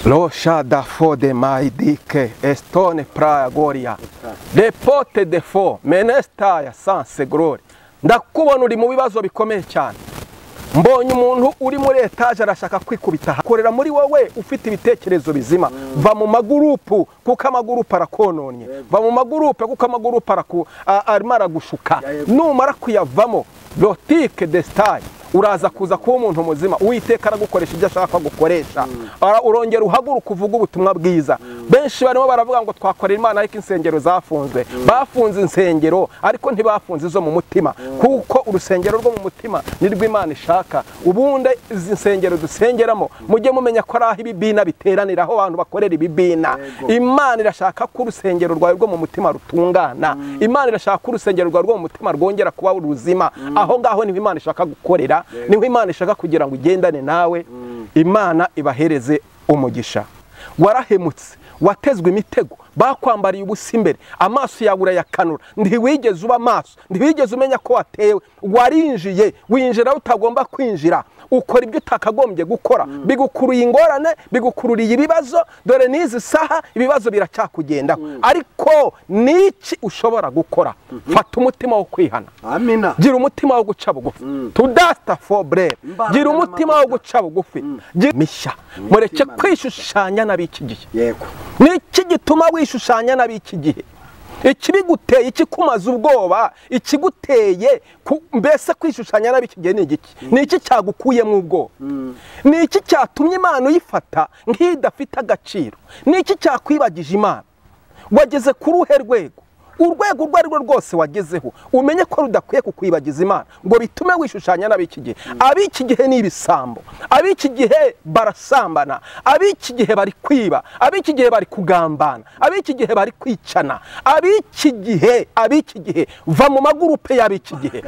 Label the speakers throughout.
Speaker 1: Rocha da fode maidike estone praia goria de pote de fo menestaya sanse glory. Ndakubona uri mu bibazo bikomeye cyane. Mbonye umuntu uri muri etage arashaka kwikubita hakorera muri wowe ufite ibitekerezo bizima. Va mu magurupu kuko amagurupu arakononye. Va mu magurupu kuko amagurupu arimara gushuka. Numara kuyavamo lotike de style uraza kuza kuba umuntu muzima Uwiteka aragukoresha ibyo ashaka gukoresha. Urongera uhaguruka uvuga ubutumwa bwiza. Benshi barimo baravuga ngo twakorera Imana ariko insengero zafunzwe. Bafunze insengero ariko ntibafunze izo mu mutima, kuko urusengero rwo mu mutima nirwo Imana ishaka. Ubundi izi nsengero dusengeramo mujye mumenya ko ari ibibina biteraniraho abantu bakorera ibibina. Imana irashaka ko urusengero rwawe rwo mu mutima rutungana. Imana irashaka ko urusengero rwawe rwo mu mutima rwongera kuba uruzima. Aho ngaho niho Imana ishaka gukorera, niho Imana ishaka kugira ngo ugendane nawe. Imana ibahereze umugisha. Warahemutse, watezwe imitego, bakwambariye ubusa imbere, amaso yawe urayakanura, ntiwigeze uba amaso, ntiwigeze umenya ko watewe, warinjiye, winjira utagomba kwinjira, ukora ibyo utakagombye gukora, bigukuruye ingorane, bigukururiye ibibazo. Dore n'izi saha ibibazo biracyakugendaho, ariko niki ushobora gukora? Fata umutima wo kwihana.
Speaker 2: Amina.
Speaker 1: Gira umutima wo guca bugufi. To dust for bread. Gira umutima wo guca bugufi. Misha, mureke kwishushanya n'abiki gihe.
Speaker 2: Yego.
Speaker 1: Niki gituma wishushanya n'abiki gihe? Ikibiguteye, ikikumaza ubwoba, ikiguteye mbese kwishushanya n'abiki gihe ni igiki? Niki cyagukuyemo ubwoba? Niki cyatumye Imana uyifata nk'idafite agaciro? Niki cyakwibagije Imana? Wageze ku ruhe rwego? Urwego urwo ari rwo rwose wagezeho umenye ko rudakwiye kukwibagiza Imana ngo bitume wishushanya n'abiki gihe. Abiki gihe ni ibisambo, abiki gihe barasambana, abiki gihe bari kwiba, abiki gihe bari kugambana, abiki gihe bari kwicana, abiki gihe va mu magurupe y'abiki gihe.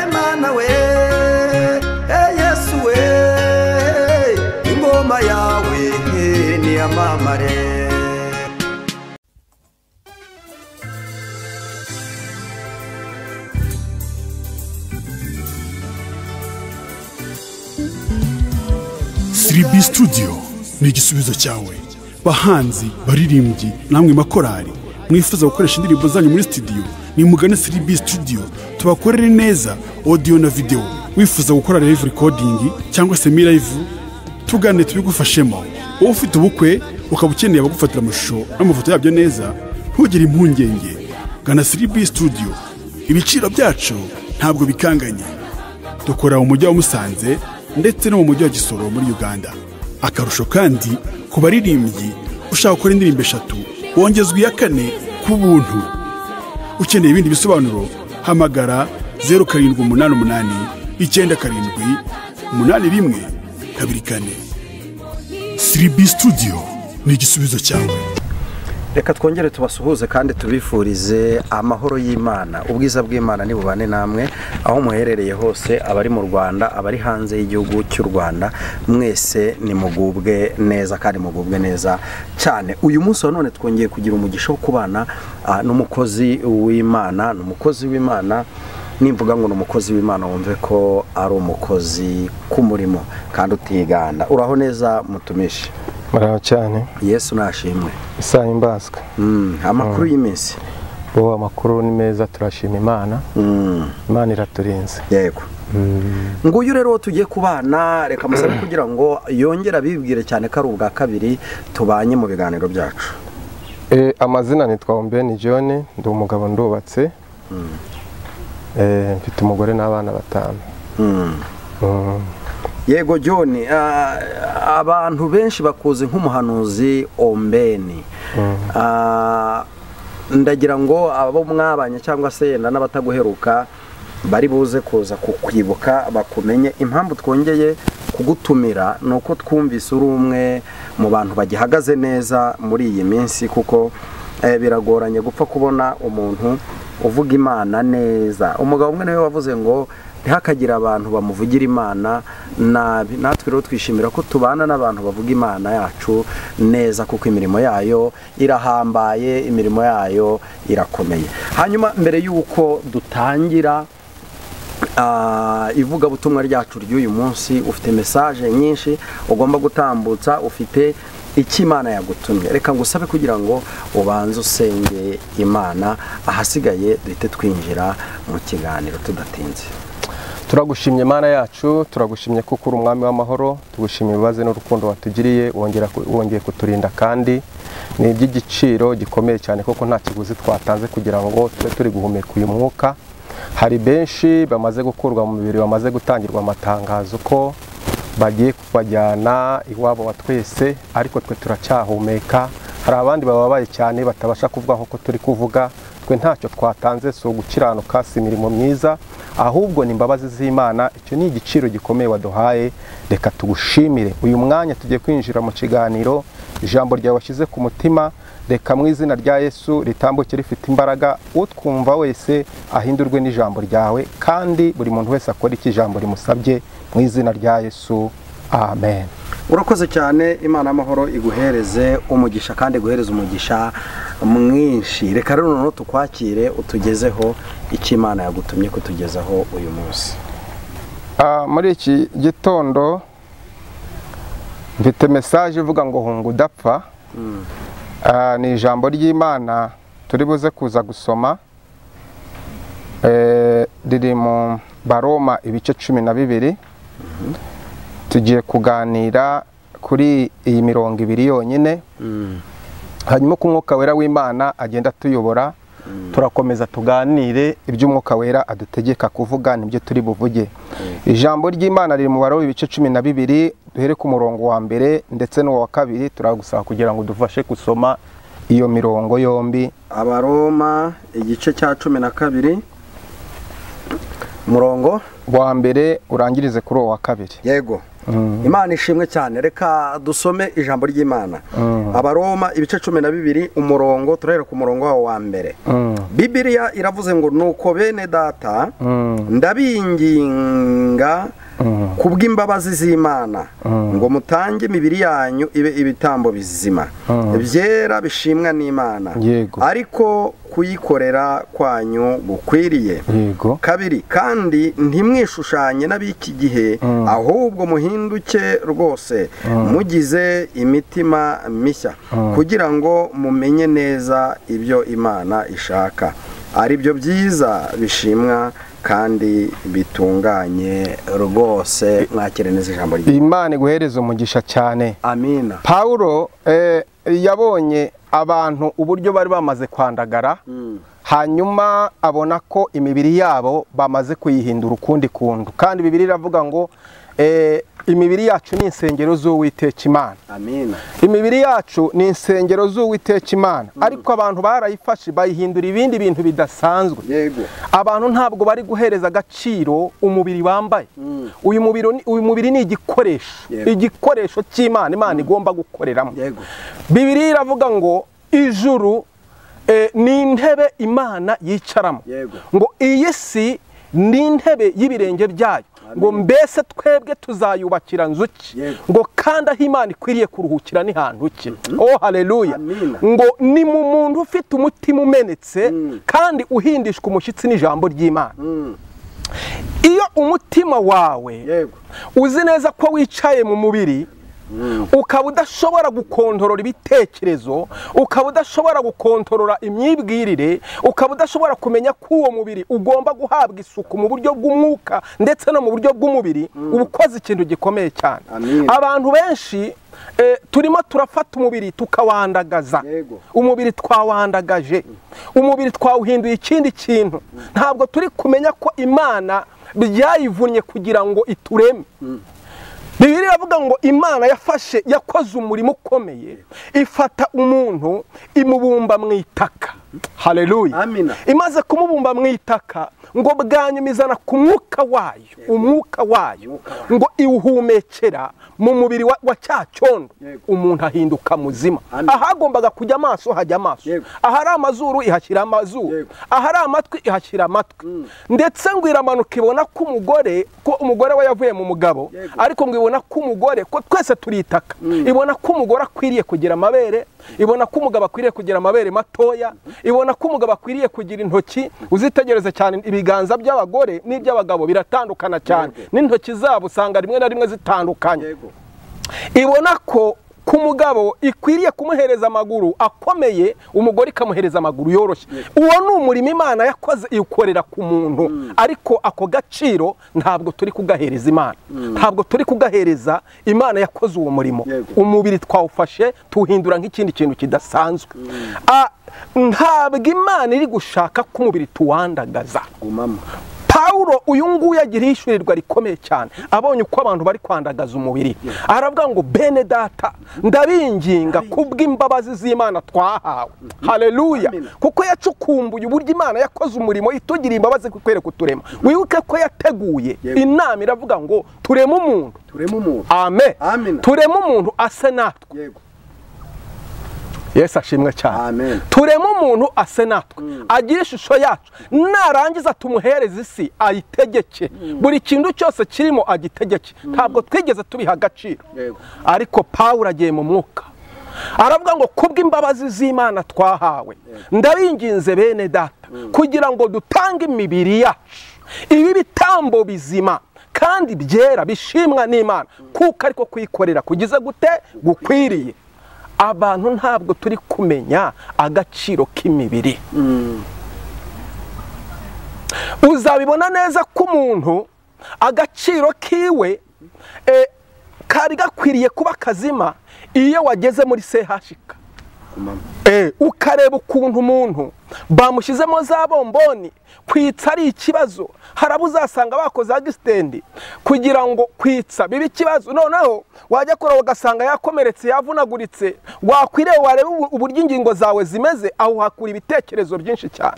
Speaker 2: Emana we yawe ni amamare.
Speaker 3: Siribi Studio ni igisubizo cyawe. Bahanzi, baririmbyi, namwe makorari mwifuza gukoresha indirimbo zanyu muri studio, ni mugane Siribi Studio tubakorere neza audio na video. Wifuza gukora live recording cyangwa se live, tugane tubigufashemo. Wowe ufite ubukwe ukaba ukeneye abagufatira amashusho n'amafoto yabyo neza, ntugire impungenge, gana Siribi Studio. Ibiciro byacu ntabwo bikanganye. Dukora mu mujyi wa Musanze ndetse no mu mujyi wa Gisoro muri Uganda. Akarusho kandi ku baririmbyi ushaka gukora indirimbo 3 wongezwa iya 4 ku buntu. Ukeneye ibindi bisobanuro hamagara 0788 97 81 2 Siribi Studio ni igisubizo cyawe.
Speaker 2: Reka twongere tubasuhuze kandi tubifurize amahoro y'Imana, ubwiza bw'Imana ni bubane namwe aho muherereye hose, abari mu Rwanda, abari hanze y'igihugu cy'u Rwanda, mwese ni mugubwe neza kandi mugubwe neza cyane. Uyu munsi none twongeye kugira umugisha wo kubana n'umukozi w'Imana, n'umukozi w'Imana. Nimvuga ngo n'umukozi w'Imana wumve ko ari umukozi k'umurimo kandi utiganda. Uraho neza mutumishi?
Speaker 1: Muraho cyane.
Speaker 2: Yesu nashimwe.
Speaker 1: Isaha imbaswe.
Speaker 2: Amakuru y'iminsi?
Speaker 1: Amakuru ni meza, turashima Imana. Imana iraturinze.
Speaker 2: Yego. Nguyu rero tugiye kubana, reka musabe kugira ngo yongera bibwire cyane ko ari ubwa kabiri tubanye mu biganiro byacu.
Speaker 1: Amazina nitwa Ombeni John, ndi umugabo ndubatse. Mfite umugore n'abana 5.
Speaker 2: Yego John, abantu benshi bakuze nk'umuhanuzi Ombeni. Ndagira ngo abo mwabanye cyangwa se yenda n'abataguheruka bari buze kuza kukwibuka bakumenye. Impamvu twongeye kugutumira nuko twumvise uri umwe mu bantu bagihagaze neza muri iyi minsi, kuko biragoranye gupfa kubona umuntu uvuga Imana neza. Umugabo umwe niwe wavuze ngo ntihakagira abantu bamuvugira Imana nabi. Natwe rero twishimira ko tubana n'abantu bavuga Imana yacu neza, kuko imirimo yayo irahambaye, imirimo yayo irakomeye. Hanyuma mbere y'uko dutangira ivugabutumwa ryacu ry'uyu munsi, ufite mesaje nyinshi ugomba gutambutsa, ufite icyo Imana yagutumye. Reka ngusabe kugira ngo ubanze usenge Imana, ahasigaye duhite twinjira mu kiganiro tudatinze.
Speaker 1: Turagushimye Mana yacu, turagushimye kuko uri umwami w'amahoro, tugushimye ibibazo n'urukundo watugiriye, wongeye kuturinda, kandi ni iby'igiciro gikomeye cyane kuko nta kiguzi twatanze kugira ngo tube turi guhumeka uyu mwuka. Hari benshi bamaze gukurwa mu mubiri, bamaze gutangirwa amatangazo ko bagiye kubajyana iwabo wa twese, ariko twe turacyahumeka. Hari abandi bababaye cyane batabasha kuvuga nk'uko turi kuvuga. Twe ntacyo twatanze, so gukiranuka, si imirimo myiza, ahubwo ni imbabazi z'Imana. Icyo ni igiciro gikomeye waduhaye, reka tugushimire. Uyu mwanya tugiye kwinjira mu kiganiro, ijambo ryawe washyize ku mutima, reka mu izina rya Yesu ritambuke rifite imbaraga, utwumva wese ahindurwe n'ijambo ryawe, kandi buri muntu wese akora iki ijambo rimusabye, mu izina rya Yesu, amen.
Speaker 2: Urakoze cyane. Imana y'amahoro iguhereze umugisha, kandi iguhereze umugisha mwinshi. Reka rero noneho tukwakire, utugezeho icyo Imana yagutumye kutugezaho uyu munsi.
Speaker 1: Muri iki gitondo mfite mesaje ivuga ngo hunga udapfa. Ni ijambo ry'Imana turi buze kuza gusoma, riri mu Baroma ibice 12. Tugiye kuganira kuri iyi mirongo 2 yonyine, hanyuma ko Umwuka Wera w'Imana agenda tuyobora, turakomeza tuganire iby'Umwuka Wera adutegeka kuvuga, nibyo turi buvuge. Ijambo ry'Imana riri mu Baroma ibice 12, duhere ku murongo wa mbere ndetse n'uwa kabiri. Turagusaba kugira ngo dufashe gusoma iyo mirongo yombi.
Speaker 2: Abaroma igice cya 12 murongo
Speaker 1: wa mbere urangirize kuri uwa kabiri.
Speaker 2: Yego. Imana ishimwe cyane. Reka dusome ijambo ry'Imana. Abaroma ibice 12 umurongo, turahera ku murongo wa mbere. Bibiliya iravuze ngo nuko bene data ndabinginga kubw'imbabazi z'Imana ngo mutange imibiri yanyu ibe ibitambo bizima, byera bishimwa n'Imana, ariko kuyikorera kwanyu gukwiriye. Kabiri, kandi ntimwishushanye n'ab'iki gihe, ahubwo muhinduke rwose mugize imitima mishya, kugira ngo mumenye neza ibyo Imana ishaka, ari byo byiza bishimwa kandi bitunganye rwose. Mwakire neza ijambo ry'Imana.
Speaker 1: Imana iguhereze umugisha cyane.
Speaker 2: Amina.
Speaker 1: Paulo yabonye abantu uburyo bari bamaze kwandagara, hanyuma abona ko imibiri yabo bamaze kuyihindura ukundi kuntu, kandi Bibiliya iravuga ngo imibiri yacu ni insengero z'Uwiteka Imana.
Speaker 2: Amina.
Speaker 1: Imibiri yacu ni insengero z'Uwiteka Imana, ariko abantu barayifashe bayihindura ibindi bintu bidasanzwe.
Speaker 2: Yego.
Speaker 1: Abantu ntabwo bari guhereza agaciro umubiri bambaye. Uyu mubiri ni igikoresho, igikoresho cy'Imana, Imana igomba gukoreramo.
Speaker 2: Yego.
Speaker 1: Bibiliya iravuga ngo ijuru ni intebe Imana yicaramo, ngo iyi si ni intebe y'ibirenge byayo, ngo mbese twebwe tuzayubakira nzuki, ngo kandi aho Imana ikwiriye kuruhukira ni hantu ki. Oh haleluya. Ngo ni mu muntu ufite umutima umenetse kandi uhindishwa umushyitsi n'ijambo ry'Imana. Iyo umutima wawe uzi neza ko wicaye mu mubiri, ukaba udashobora gukontorora ibitekerezo, ukaba udashobora gukontorora imyibwirire, ukaba udashobora kumenya ko uwo mubiri ugomba guhabwa isuku mu buryo bw'umwuka ndetse no mu buryo bw'umubiri, uba ukoze ikintu gikomeye cyane. Abantu benshi turimo turafata umubiri tukawandagaza. Umubiri twawandagaje, umubiri twawuhinduye ikindi kintu. Ntabwo turi kumenya ko Imana byayivunnye kugira ngo itureme. Bibiliya iravuga ngo Imana yakoze umurimo ukomeye, ifata umuntu imubumba mu itaka. haleluya,
Speaker 2: Amina.
Speaker 1: imaze kumubumba mu itaka ngo bwanyuma izana ku mwuka wayo, umwuka wayo ngo iwuhumekera mu mubiri wa cya cyondo, umuntu ahinduka muzima. Ahagombaga kujya amaso hajya amaso, ahari amazuru ihashyira amazuru, ahari amatwi ihashyira amatwi, ndetse ngo iramanuka ibona ko umugore we yavuye mu mugabo, ariko ngo ibona ko umugore, ko twese turitaka, ibona ko umugore akwiriye kugira amabere, ibona ko umugabo akwiriye kugira amabere matoya, ibona ko umugabo akwiriye kugira intoki. Uzitegereze cyane ibiganza by'abagore n'iby'abagabo biratandukana cyane, n'intoki zabo usanga rimwe na rimwe zitandukanye. Ibona ko ku mugabo ikwiriye kumuhereza amaguru akomeye, umugore ikamuhereza amaguru yoroshye. Uwo ni umurimo Imana yakoze, iwukorera ku muntu, ariko ako gaciro ntabwo turi kugahereza Imana, ntabwo turi kugahereza Imana yakoze uwo murimo. Umubiri twawufashe tuwuhindura nk'ikindi kintu kidasanzwe. Ntabwo Imana iri gushaka ko umubiri tuwandagaza. Paulo uyu nguyu agira ishyurirwa rikomeye cyane, abonye uko abantu bari kwandagaza umubiri, aravuga ngo bene data ndabinginga kubw'imbabazi z'Imana twahawe, haleluya, kuko yacukumbuye uburyo Imana yakoze umurimo itugira imbabazi kukwereka kuturema. Wibuke ko yateguye inama iravuga ngo tureme umuntu, amen, tureme umuntu ase natwe. Yesu ashimwe cyane. Tureme umuntu ase natwe, agira ishusho yacu, narangiza tumuhereze isi ayitegeke, buri kintu cyose kirimo agitegeke. Ntabwo twigeze tubiha agaciro, ariko Paulo agiye mu mwuka aravuga ngo kubw'imbabazi z'Imana twahawe ndabinginze bene data kugira ngo dutange imibiri yacu ibi bitambo bizima kandi byera bishimwa n'Imana, kuko ariko kuyikorera kugize gute gukwiriye. Abantu ntabwo turi kumenya agaciro k'imibiri. Uzabibona neza ko umuntu agaciro kiwe kari gakwiriye kuba kazima iyo wageze muri CHK, ukareba ukuntu umuntu bamushyizemo za bomboni, kwitsa ari ikibazo. Harabu uzasanga bakoze agisitendi kugira ngo kwitsa bibe ikibazo, noneho wajya kureba ugasanga yakomeretse, yavunaguritse. Wakwiriye wareba uburyo ingingo zawe zimeze, aho hakura ibitekerezo byinshi cyane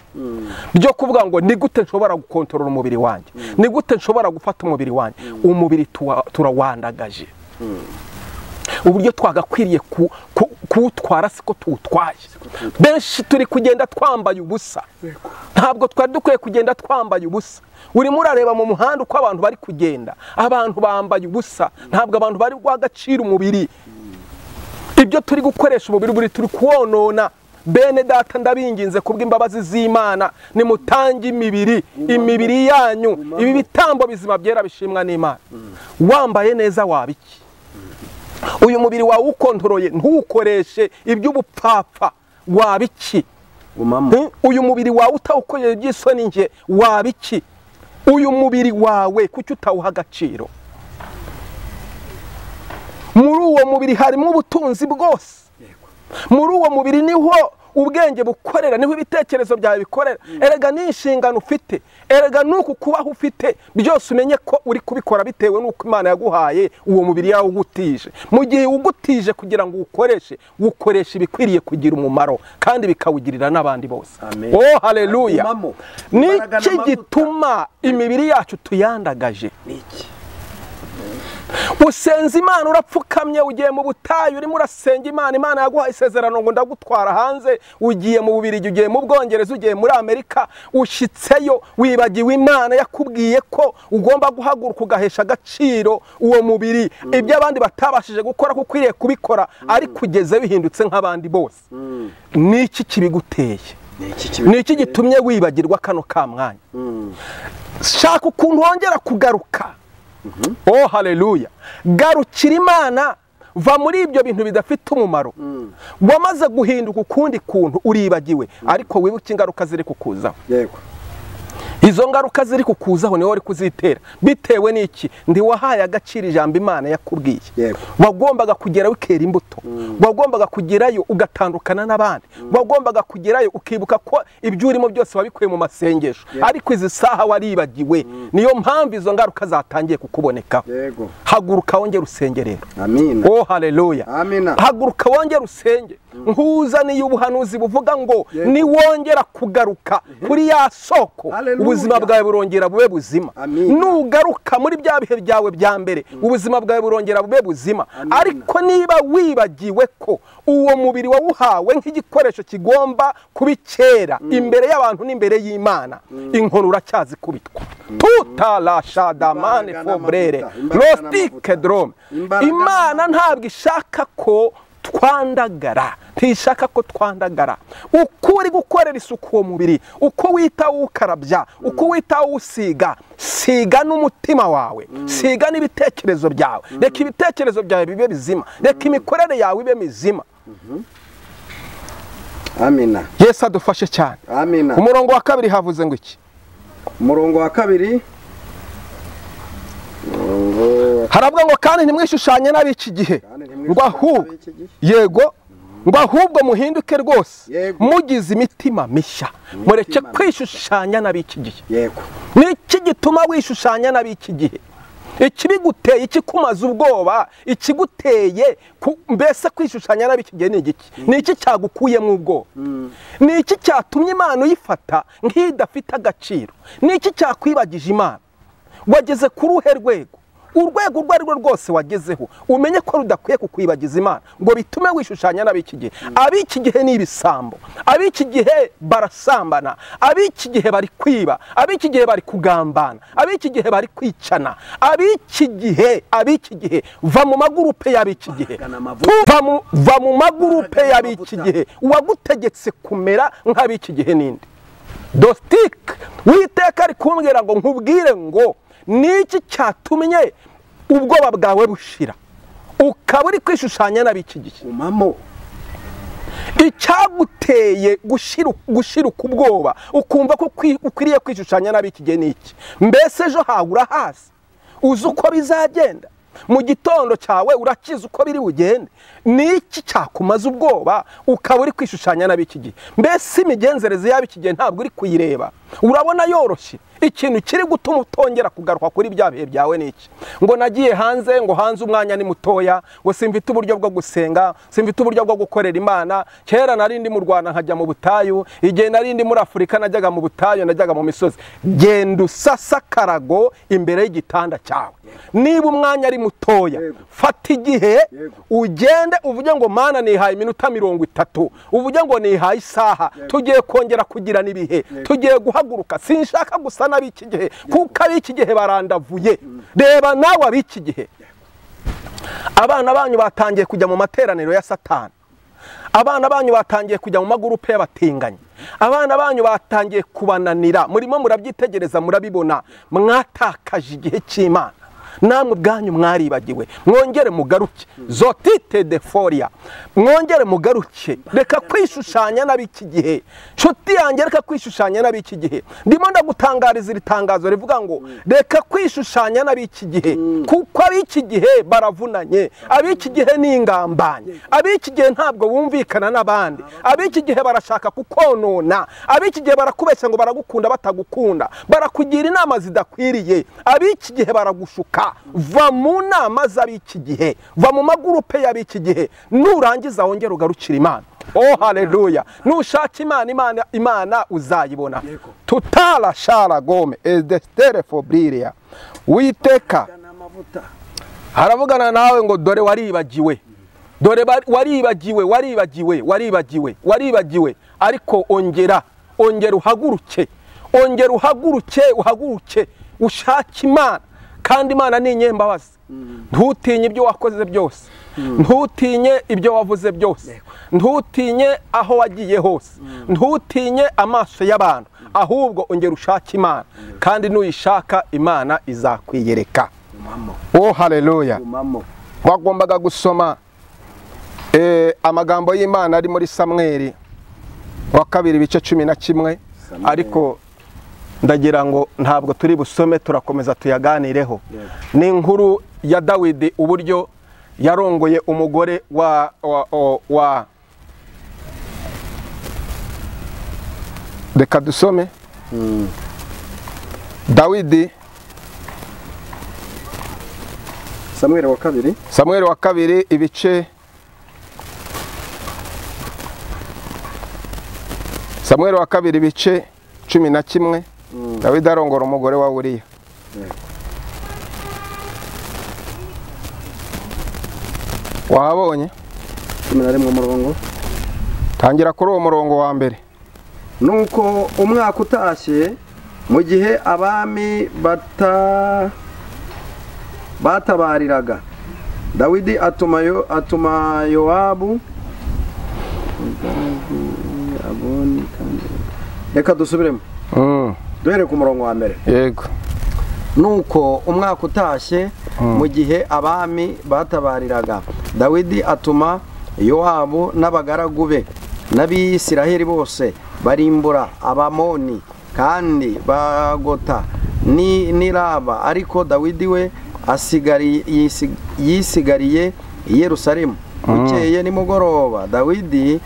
Speaker 1: byo kuvuga ngo ni gute nshobora gukontorora umubiri wanjye, ni gute nshobora gufata umubiri wanjye. Umubiri turawandagaje, uburyo twagakwiriye kuwutwara siko tuwutwaye. Benshi turi kugenda twambaye ubusa, ntabwo twari dukwiye kugenda twambaye ubusa. Urimo urareba mu muhanda uko abantu bari kugenda, abantu bambaye ubusa, ntabwo abantu bari guha agaciro umubiri. Ibyo turi gukoresha umubiri buri turi kuwonona. Bene data ndabinginze kubw'imbabazi z'Imana nimutange imibiri yanyu ibi bitambo bizima byera bishimwa n'Imana. Wambaye neza wabiki, uyu mubiri wawe ukontoroye ntukoreshe iby'ubupfapfa wabiki. Uyu mubiri wawe utawukoreye iby'isoni nge wabiki. Uyu mubiri wawe kuki utawuha agaciro? Muri uwo mubiri harimo ubutunzi bwose, muri uwo mubiri niho ubwenge bukorera, niho ibitekerezo byawe bikorera. Erega ni inshingano ufite, erega nuko kubaho ufite byose umenye ko uri kubikora bitewe nuko Imana yaguhaye uwo mubiri yawe ugutije. Mu gihe ugutije kugira ngo ukoreshe ibikwiriye kugira umumaro kandi bikawugirira n'abandi bose. Oh haleluya. Niki gituma imibiri yacu tuyandagaje? Usenza Imana, urapfukamye, ugiye mu butayu urimo urasenga Imana, Imana yaguhaye isezerano ngo ndagutwara hanze, ugiye mu Bubiligi, ugiye mu Bwongereza, ugiye muri Amerika, ushitseyo wibagiwe Imana yakubwiye ko ugomba guhaguruka ugahesha agaciro uwo mubiri. Ibyo abandi batabashije gukora kuko ukwiriye kubikora, ariko ugeze bihindutse nk'abandi bose. Niki kibiguteye? Niki gitumye wibagirwa kano ka mwanya? Shaka ukuntu wongera kugaruka. Oh haleluya. Garukira Imana, va muri ibyo bintu bidafite umumaro. Wamaze guhinduka ukundi kuntu uribagiwe, ariko wibuke ingaruka ziri kukuzaho. Yego, izo ngaruka ziri kukuzaho niwe wari kuzitera. Bitewe n'iki? Ndi wahaye agaciro ijambo Imana yakubwiye. Wagombaga kugerayo ukera imbuto, wagombaga kugerayo ugatandukana n'abandi, wagombaga kugerayo ukibuka ko ibyo urimo byose wabikuye mu masengesho, ariko izi saha waribagiwe. Niyo mpamvu izo ngaruka zatangiye kukuboneka. Haguruka wongere usenge rero. Amina. Oh haleluya. Amina. Haguruka wongere usenge. nkuzaniye ubuhanuzi buvuga ngo niwongera kugaruka kuri ya soko ubuzima bwawe burongera bube buzima. Nugaruka muri bya bihe byawe bya mbere ubuzima bwawe burongera bube buzima. Ariko niba wibagiwe ko uwo mubiri wawuhawe nk'igikoresho kigomba kubikera imbere y'abantu n'imbere y'Imana, inkoni uracyazikubitwa. Tuta la shadamane fobrere rostike drome. Imana ntabwo ishaka ko twandagara, ntishaka ko twandagara. Uko uri gukorera isuku uwo mubiri, uko wita ukarabya, uko wita usiga, siga n'umutima wawe, siga n'ibitekerezo byawe. Reka ibitekerezo byawe bibe bizima, reka imikorere yawe ibe mizima.
Speaker 2: Amina.
Speaker 1: Yesu adufashe cyane.
Speaker 2: Amina.
Speaker 1: Umurongo wa kabiri havuze ngo iki?
Speaker 2: Umurongo wa kabiri
Speaker 1: haravuga ngo kandi ntimwishushanye n'ab'iki gihe, ngo ahubwo yego ngo ahubwo muhinduke rwose mugize imitima mishya, mureke kwishushanya n'ab'iki gihe.
Speaker 2: Yego.
Speaker 1: Niki gituma wishushanya n'ab'iki gihe? Ikibiguteye, ikikumaza ubwoba, ikiguteye mbese kwishushanya n'ab'iki gihe ni igiki? Niki cyagukuyemo ubwoba? Niki cyatumye Imana uyifata nk'idafite agaciro? Niki cyakwibagije Imana? Wageze ku ruhe rwego? Urwego urwo ari rwo rwose wagezeho umenye ko rudakwiye kukwibagiza Imana ngo bitume wishushanya n'ab'iki gihe. Ab'iki gihe ni ibisambo, ab'iki gihe barasambana, ab'iki gihe bari kwiba, ab'iki gihe bari kugambana, ab'iki gihe bari kwicana, ab'iki gihe va mu magurupe y'ab'iki gihe, va mu magurupe y'ab'iki gihe. Uwagutegetse kumera nk'ab'iki gihe ninde? Dostik Uwiteka ari kumbwira ngo nkubwire ngo niki cyatumye ubwoba bwawe bushira ukaba uri kwishushanya n'ab'iki gihe?
Speaker 2: Umamo
Speaker 1: icyaguteye gushira ubwoba ukumva ko ukwiriye kwishushanya n'ab'iki gihe niki? Mbese ejo hawe urahazi, uzi uko bizagenda, mu gitondo cyawe urakiza uko biri bugende. Niki cyakumaza ubwoba ukaba uri kwishushanya n'ab'iki gihe? Mbese imigenzereze y'ab'iki gihe ntabwo uri kuyireba? Urabona yoroshye. Ikintu kiri gutuma utongera kugaruka kuri bya bihe byawe niki? Ngo nagiye hanze, ngo hanze umwanya ni mutoya, ngo simfite uburyo bwo gusenga, simfite uburyo bwo gukorera Imana. Kera nari ndi mu Rwanda nkajya mu butayu, igihe nari ndi muri Afurika najyaga mu butayu, najyaga mu misozi. Genda usasa karago imbere y'igitanda cyawe. Niba umwanya ari mutoya, fata igihe ugende uvuge ngo Mana nihaye iminota 30, uvuge ngo nihaye isaha, tugiye kongera kugira nibihe, tugiye guhaguruka. Sinshaka gusa n'ab'iki gihe kuko ab'iki gihe barandavuye. Reba nawe ab'iki gihe, abana banyu batangiye kujya mu materaniro ya Satani, abana banyu batangiye kujya mu magurupe y'abatinganyi, abana banyu batangiye kubananira. Murimo murabyitegereza, murabibona. Mwatakaje igihe cy'Imana, namwe ubwanyu mwaribagiwe. Mwongere mugaruke. Zotite de foria, mwongere mugaruke. Reka kwishushanya n'ab'iki gihe. Nshuti yanjye, reka kwishushanya n'ab'iki gihe. Ndimo ndagutangariza iri tangazo rivuga ngo reka kwishushanya n'ab'iki gihe, kuko ab'iki gihe baravunanye, ab'iki gihe ni ingambanye, ab'iki gihe ntabwo bumvikana n'abandi, ab'iki gihe barashaka kukonona, ab'iki gihe barakubeshya ngo baragukunda batagukunda, barakugira inama zidakwiriye, ab'iki gihe baragushuka. Va mu nama z'ab'iki gihe, va mu magurupe y'ab'iki gihe, nurangiza wongera ugarukira Imana. Oh haleluya. Nushaka Imana uzayibona. Tutala shara gome estere fobriria. Uwiteka haravugana nawe ngo dore waribagiwe, dore waribagiwe, ariko ongera uhaguruke, uhaguruke ushaka Imana. Kandi Imana ni inyembabazi. Ntutinye ibyo wakoze byose, ntutinye ibyo wavuze byose, ntutinye aho wagiye hose, ntutinye amaso y'abantu, ahubwo ongera ushaka Imana. Kandi nuyishaka Imana izakwiyereka. Oh haleluya. Wagombaga gusoma amagambo y'Imana ari muri Samweli wa 2:11, ariko ndagira ngo ntabwo turi busome, turakomeza tuyaganireho. Ni inkuru ya Dawidi uburyo yarongoye umugore wa reka dusome Dawidi
Speaker 2: Samweli wa 2
Speaker 1: ibice Samuel wa kabiri bice 11 Dawidi arongora umugore wa Uriya. Wabonye
Speaker 2: 11 umurongo
Speaker 1: tangira kuri uwo murongo wa mbere.
Speaker 2: Nuko umwaka utashye mu gihe abami batabariraga Dawidi atuma Yowabu reka dusubiremo duhere ku murongo wa mbere.
Speaker 1: Yego.
Speaker 2: Nuko umwaka utashye mu gihe abami batabariraga Dawidi atuma Yowabu n'abagaragu be n'Abisiraheli bose barimbura Abamoni kandi bagota n'Iraba, ariko Dawidi we yisigariye i Yerusalemu. Bukeye nimugoroba Dawidi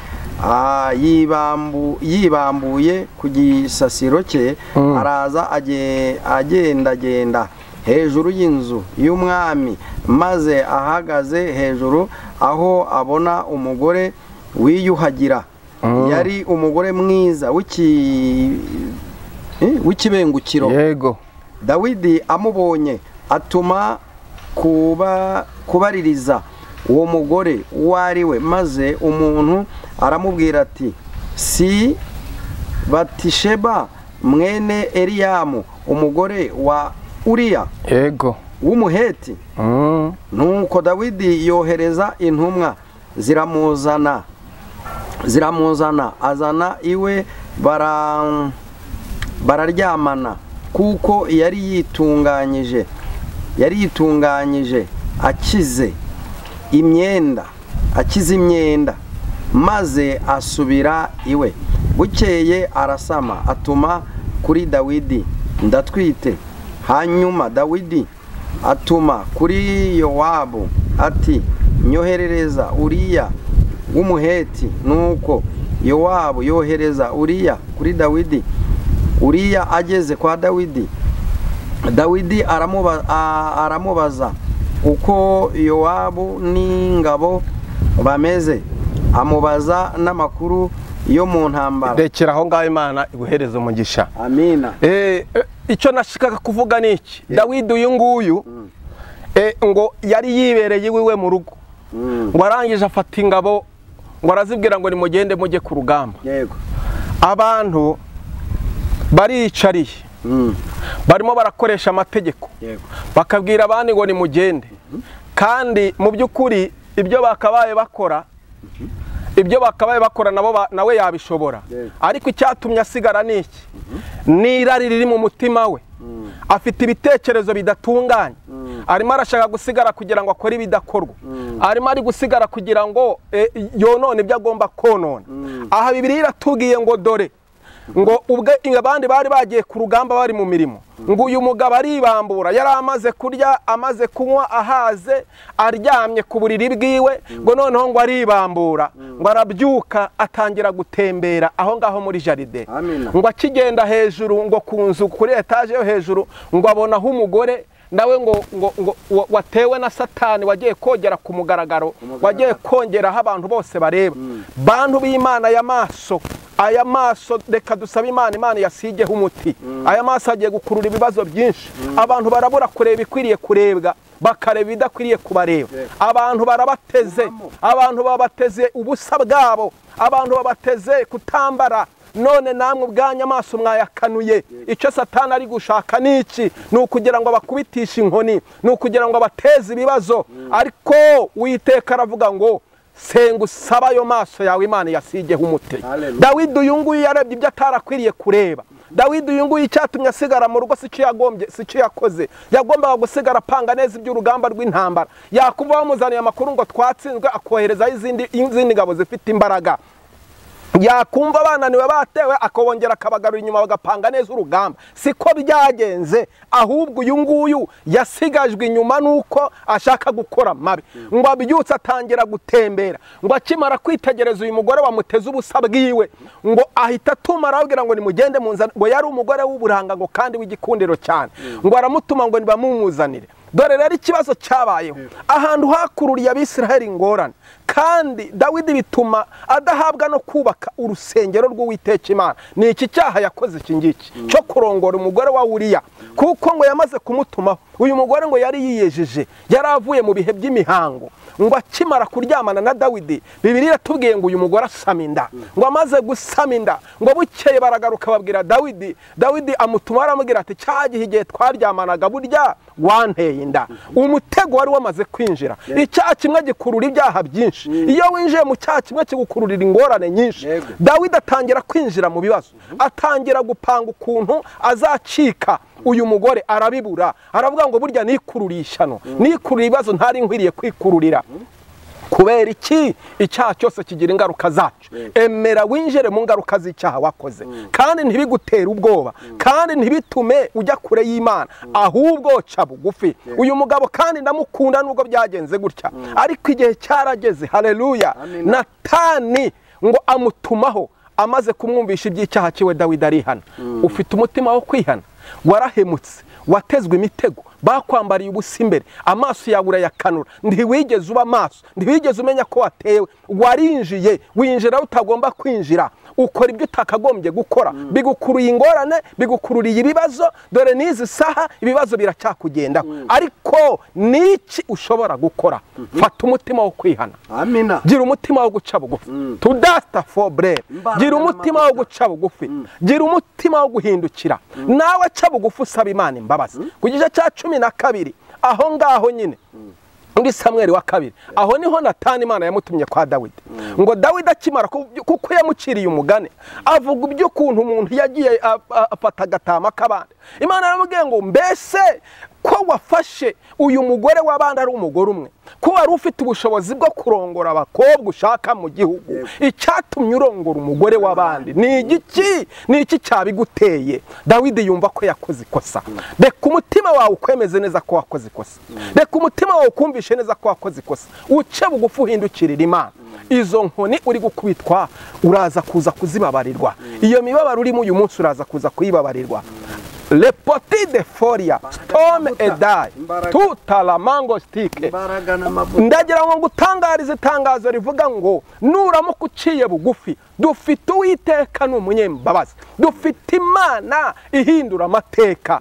Speaker 2: yibambuye ku gisasiro cye, araza agendagenda hejuru y'inzu y'umwami, maze ahagaze hejuru aho abona umugore wiyuhagira. Yari umugore mwiza w'ikibengukiro.
Speaker 1: Yego.
Speaker 2: Dawidi amubonye atuma kubaririza uwo mugore uwo ari we, maze umuntu aramubwira ati, si Batisheba mwene Eliyamu umugore wa Uriya?
Speaker 1: Yego.
Speaker 2: W'umuheti? Nuko Dawidi yohereza intumwa ziramuzana azana iwe, bararyamana kuko yari yitunganyije akize imyenda, maze asubira iwe. Bukeye arasama atuma kuri Dawidi, ndatwite. Hanyuma Dawidi atuma kuri Yowabu ati, nyoherereza Uriya w'umuheti. Nuko Yowabu yohereza Uriya kuri Dawidi. Uriya ageze kwa Dawidi aramubaza uko Yowabu n'ingabo bameze, amubaza n'amakuru yo mu ntambara.
Speaker 1: Rekera aho ngaho, Imana iguhereze umugisha.
Speaker 2: Amina.
Speaker 1: Icyo nashikaga kuvuga ni iki? Dawidi uyu nguyu ngo yari yibereye iwe mu rugo, ngo arangije afata ingabo, ngo arazibwira ngo nimugende mujye ku rugamba.
Speaker 2: Yego.
Speaker 1: Abantu baricariye, barimo barakoresha amategeko, bakabwira abandi ngo nimugende, kandi mu by'ukuri ibyo bakabaye bakora nawe yabishobora. Ariko icyatumye asigara ni iki? N'irari riri mu mutima we, afite ibitekerezo bidatunganye, arimo arashaka gusigara kugira ngo akore ibidakorwa, arimo ari gusigara kugira ngo yonone ibyo agomba konona. Aha Bibiliya iratubwiye ngo dore ngo ubwe abandi bari bagiye ku rugamba bari mu mirimo, ngo uyu mugabo aribambura, yari amaze kurya, amaze kunywa, ahaze, aryamye ku buriri bwiwe, ngo noneho ngo aribambura, ngo arabyuka atangira gutembera aho ngaho muri jaride. Ngo akigenda hejuru, ngo ku nzu kuri etaje yo hejuru, ngo abonaho umugore nawe ngo watewe na Satani, wagiye kogera ku mugaragaro, wagiye kongeraho abantu bose bareba. Bantu b'Imana y'amaso, aya maso reka dusaba Imana yasigeho umuti. Aya maso agiye gukurura ibibazo byinshi. Abantu barabura kureba ikwiriye kurebwa, bakareba ibidakwiriye kubareba. Abantu barabateze, abantu babateze ubusa bwabo, abantu babateze kutambara. None namwe ubwanyu amaso mwayakanuye. Icyo Satani ari gushaka niki? Ni ukugira ngo bakubitishe inkoni, ni ukugira ngo bateze ibibazo. Ariko Uwiteka aravuga ngo senga usaba ayo maso yawe Imana yasigeho umuti. Dawidi uyu nguyu yarebye ibyo atarakwiriye kureba. Dawidi uyu nguyu icyatumye asigara mu rugo si cyo yakoze. Yagombaga gusigara apanga neza iby'urugamba rw'intambara. Yakuba bamuzaniye amakuru ngo twatsinzwe, akoherezaho izindi ngabo zifite imbaraga. Yakumva bananiwe batewe, akabongera akabagarura inyuma bagapanga neza urugamba. Siko byagenze, ahubwo uyu nguyu yasigajwe inyuma nuko ashaka gukora mabi. Ngo abyutse atangira gutembera, ngo akimara kwitegereza uyu mugore wamuteze ubusa bwiwe, ngo ahita atuma arabwira ngo nimugende munzanire. Ngo yari umugore w'uburanga ngo kandi w'igikundiro cyane, ngo aramutuma ngo nibamumuzanire. dore rero ikibazo cyabayeho ahantu hakururiye abisiraheli ingorane kandi Dawidi bituma adahabwa no kubaka urusengero rw'Uwiteka Imana. Ni iki cyaha yakoze iki ngiki cyo kurongora umugore wa Uriya, kuko ngo yamaze kumutumaho. Uyu mugore ngo yari yiyejeje, yari avuye mu bihe by'imihango, ngo akimara kuryamana na Dawidi Bibiliya yatubwiye ngo uyu mugore asama inda, ngo amaze gusama inda ngo bukeye baragaruka babwira Dawidi amutuma aramubwira ati cyagihe igihe twaryamanaga burya wanteye inda. Umutego wari wamaze kwinjira. Icyaha kimwe gikurura ibyaha byinshi, iyo winjiye mu cyaha kimwe kigukururira ingorane nyinshi. Dawidi atangira kwinjira mu bibazo, atangira gupanga ukuntu azacika uyu mugore, arabibura, aravuga ngo burya nikururiye ishyano, nikururiye ibibazo ntari nkwiriye kwikururira. Kubera iki? Icyaha cyose kigira ingaruka zacu. Emera winjire mu ngaruka z'icyaha wakoze, kandi ntibigutere ubwoba, kandi ntibitume ujya kure y'Imana, ahubwo ca bugufi. Uyu mugabo kandi ndamukunda nubwo byagenze gutya, ariko igihe cyarageze. Haleluya. Natani ngo amutumaho, amaze kumwumvisha iby'icyaha kiwe Dawidi arihana. Ufite umutima wo kwihana? Warahemutse, watezwe imitego, bakwambariye ubusa imbere, amaso yawe urayakanura, ntiwigeze uba amaso, ntiwigeze umenya ko watewe, warinjiye, winjira utagomba kwinjira, ukora ibyo utakagombye gukora, bigukuruye ingorane, bigukururiye ibibazo. Dore n'izi saha ibibazo biracyakugenda, ariko niki ushobora gukora? Fata umutima wo kwihana.
Speaker 2: Amina.
Speaker 1: Gira umutima wo guca bugufi. To dust for bread. Gira umutima wo guca bugufi, gira umutima wo guhindukira, nawe ca bugufi usaba Imana imbabazi. Ku gice cya 12 aho ngaho nyine muri Samweli wa 2, aho niho Natani Imana yamutumye kwa Dawidi. Ngo Dawidi akimara kuko yamuciriye umugane, avuga iby'ukuntu umuntu yagiye afata agatama k'abandi. Imana yaramubwiye ngo mbese ko wafashe uyu mugore w'abandi ari umugore umwe, ko wari ufite ubushobozi bwo kurongora abakobwa ushaka mu gihugu, icyatumye urongora umugore w'abandi ni igiki? Ni iki cyabiguteye? Dawidi yumva ko yakoze ikosa. Reka umutima wawe ukwemeze neza ko wakoze ikosa, reka umutima wawe ukumvishe neza ko wakoze ikosa, uce bugufi uhindukirira Imana. Izo nkoni uri gukubitwa uraza kuza kuzibabarirwa, iyo mibabaro urimo uyu munsi uraza kuza kuyibabarirwa. Le petit de foria storm edai tuta la mango stick. Ndagira ngo ngutangarize itangazo rivuga ngo nuramuka uciye bugufi, dufite Uwiteka n'umunyembabazi, dufite Imana ihindura amateka.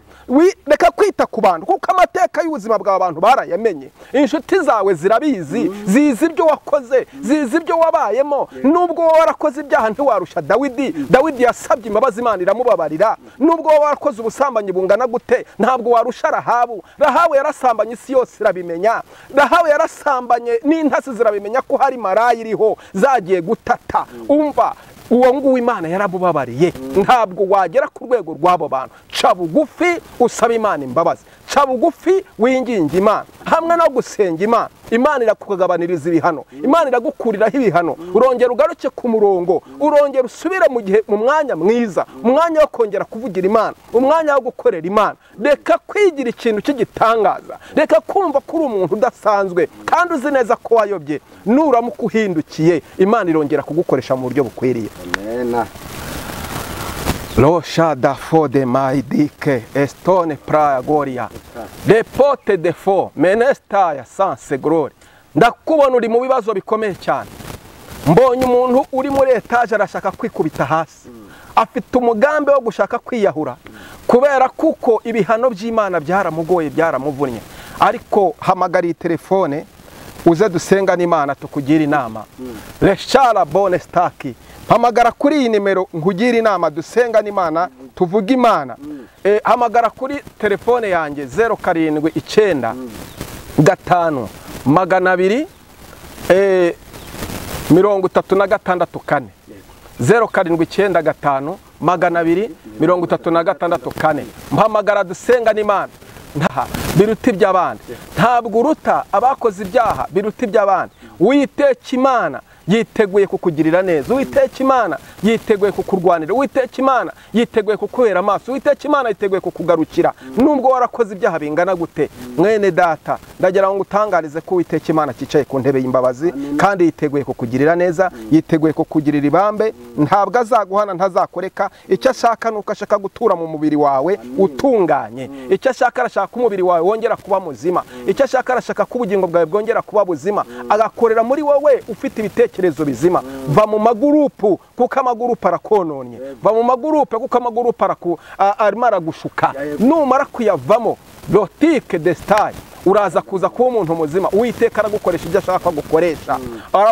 Speaker 1: Reka kwita ku bantu, kuko amateka y'ubuzima bw'abantu barayamenye. Inshuti zawe zirabizi, zizi ibyo wakoze, zizi ibyo wabayemo. Nubwo warakoze ibyaha ntiwarusha Dawidi. Dawidi yasabye imbabazi, Imana iramubabarira. Nubwo warakoze ubusambanyi bungana gute, ntabwo warusha Rahabu. Rahabu yarasambanye, isi yose irabimenya. Rahabu yarasambanye, n'intasi zirabimenya ko hari maraya iriho zagiye gutata. Umva, uwo nguwo Imana yarabubabariye. Ntabwo wagera ku rwego rw'abo bantu. Ca bugufi usaba Imana imbabazi, ca bugufi winginga Imana, hamwe no gusenga Imana. Imana irakugabaniriza ibihano, Imana iragukuriraho ibihano, urongera ugaruke ku murongo, urongera usubire mu mwanya mwiza, umwanya wo kongera kuvugira Imana, umwanya wo gukorera Imana. Reka kwigira ikintu cy'igitangaza, reka kumva ko uri umuntu udasanzwe kandi uzi neza ko wayobye. Nuramuka uhindukiye, Imana irongera kugukoresha mu buryo bukwiriye.
Speaker 2: Amen.
Speaker 1: Rosha da fode maidike estone praia goria depote de fo menestaya sanse glory. Ndakubona uri mu bibazo bikomeye cyane. Mbonye umuntu uri muri etaje arashaka kwikubita hasi, afite umugambi wo gushaka kwiyahura kubera kuko ibihano by'Imana byaramugoye, byaramuvunnye. Ariko hamagara telefone uze dusenga n'Imana tukugira inama. Reshara bonestaki, hamagara kuri iyi nimero nkugira inama, dusenga n'Imana, tuvuga Imana. Hamagara kuri telefone yanjye 079 5 200 36 079 5 200 mpamagara dusenga n'Imana. Nta biruti by'abandi, ntabwo uruta abakoze ibyaha biruti by'abandi. Uwiteka Imana yiteguye kukugirira neza, Uwiteka Imana yiteguye kukurwanira, Uwiteka Imana yiteguye kukubera amaso, Uwiteka Imana yiteguye kukugarukira. Nubwo warakoze ibyaha bingana gute, mwene data ndagira ngo utangarize ko Uwiteka Imana cyicaye ku ntebe y'imbabazi kandi yiteguye kukugirira neza, yiteguye kukugirira ibambe, ntabwo azaguhana, ntazakoreka. Icyo ashaka nuko ashaka gutura mu mubiri wawe utunganye. Icyo ashaka arashaka ko umubiri wawe wongera kuba muzima. Icyo ashaka arashaka ko ubugingo bwawe bwongera kuba buzima, agakorera muri wowe ufite ibitekerezo bizima. Va mu magurupu kuko amagurupu arakononye, va mu magurupu kuko amagurupu arimo aragushuka. Numara kuyavamo lotike desitayi, uraza kuza kuba umuntu muzima. Uwiteka aragukoresha ibyo ashaka gukoresha.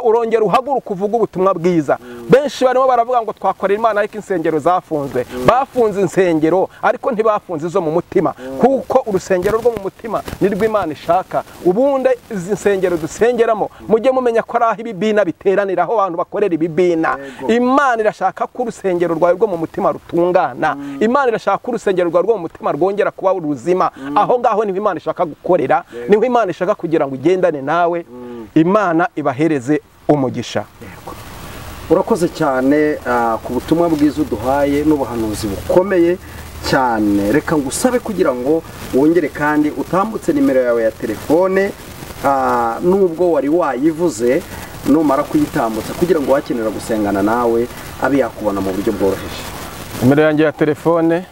Speaker 1: Urongera uhaguruka uvuga ubutumwa bwiza. Benshi barimo baravuga ngo twakorera Imana ariko insengero zafunzwe. Bafunze insengero ariko ntibafunze izo mu mutima, kuko urusengero rwo mu mutima nirwo Imana ishaka. Ubundi izi nsengero dusengeramo mujye mumenya ko ari aho ibibina biteranira, aho abantu bakorera ibibina. Imana irashaka ko urusengero rwawe rwo mu mutima rutungana. Imana irashaka ko urusengero rwawe rwo mu mutima rwongera kuba uruzima. Aho ngaho niho Imana ishaka gukorera, niho Imana ishaka kugira ngo ugendane nawe. Imana ibahereze umugisha.
Speaker 2: Urakoze cyane ku butumwa bwiza uduhaye n'ubuhanuzi bukomeye cyane. Reka ngusabe kugira ngo wongere kandi utambutse nimero yawe ya telefone, nubwo wari wayivuze, numara kuyitambutsa kugira ngo wakenera gusengana nawe abe yakubona mu buryo bworoheje.
Speaker 1: Nimero yanjye ya telefone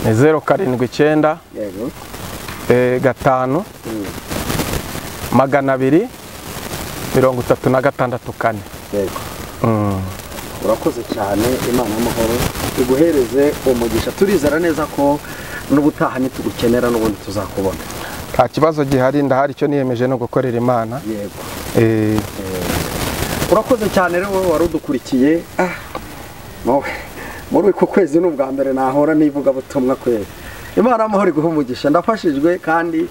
Speaker 1: ni 079
Speaker 2: yego
Speaker 1: 5 236
Speaker 2: yego. Urakoze cyane. Imana y'amahoro iguhereze umugisha. Turizera neza ko n'ubutaha nitugukenera n'ubundi tuzakubona.
Speaker 1: Nta kibazo gihari, ndahari. Icyo niyemeje no gukorera Imana.
Speaker 2: Yego. Urakoze cyane rero wari udukurikiye. Muri uku kwezi n'ubwa mbere nahora nivuga butumwa kwezi. Imana y'amahoro iguha umugisha. Ndafashijwe kandi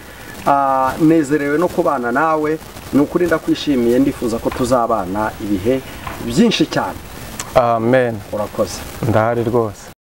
Speaker 2: nezerewe no kubana nawe. Ni ukuri ndakwishimiye, ndifuza ko tuzabana ibihe byinshi cyane.
Speaker 1: Amen.
Speaker 2: Urakoze.
Speaker 1: Ndahari rwose.